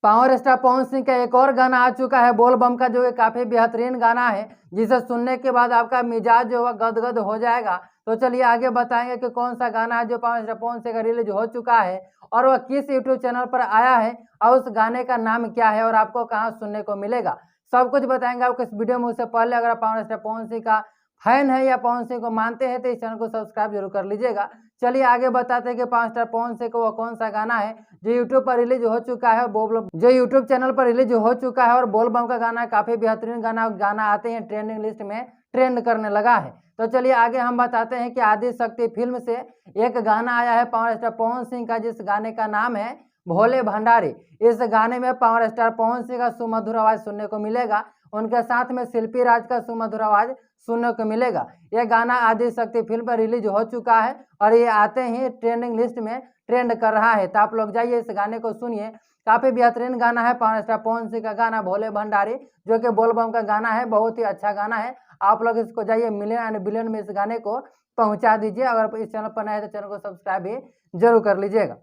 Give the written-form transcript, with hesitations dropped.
Power star Pawan Singh का एक और गाना आ चुका है बोल बम का, जो कि काफी बेहतरीन गाना है, जिसे सुनने के बाद आपका मिजाज जो है गदगद हो जाएगा। तो चलिए आगे बताएंगे कि कौन सा गाना है जो पावर स्टार पवन सिंह का रिलीज हो चुका है और वह किस यूट्यूब चैनल पर आया है और उस गाने का नाम क्या है और आपको कहाँ सुनने को मिलेगा, सब कुछ बताएंगे आपको इस वीडियो में। उससे पहले अगर आप पावर स्टार पवन सिंह का फैन है या पवन सिंह को मानते हैं तो इस चैनल को सब्सक्राइब जरूर कर लीजिएगा। चलिए आगे बताते हैं कि पावर स्टार पवन सिंह को वह कौन सा गाना है जो यूट्यूब पर रिलीज हो चुका है, जो यूट्यूब चैनल पर रिलीज हो चुका है और बोल बम का गाना काफी बेहतरीन गाना आते हैं ट्रेंडिंग लिस्ट में ट्रेंड करने लगा है। तो चलिए आगे हम बताते हैं कि आदि शक्ति फिल्म से एक गाना आया है पावर स्टार पवन सिंह का, जिस गाने का नाम है भोले भंडारी। इस गाने में पावर स्टार पवन सिंह का सुमधुर आवाज सुनने को मिलेगा, उनके साथ में शिल्पी राज का सुमधुर आवाज सुनने को मिलेगा। यह गाना आदि शक्ति फिल्म पर रिलीज हो चुका है और ये आते ही ट्रेंडिंग लिस्ट में ट्रेंड कर रहा है। तो आप लोग जाइए इस गाने को सुनिए, काफी बेहतरीन गाना है पावर स्टार पवन सिंह का गाना भोले भंडारी, जो कि बोल बम का गाना है, बहुत ही अच्छा गाना है। आप लोग इसको जाइए मिलियन एंड बिलियन में इस गाने को पहुंचा दीजिए। अगर इस चैनल पर नए हैं तो चैनल को सब्सक्राइब भी जरूर कर लीजिएगा।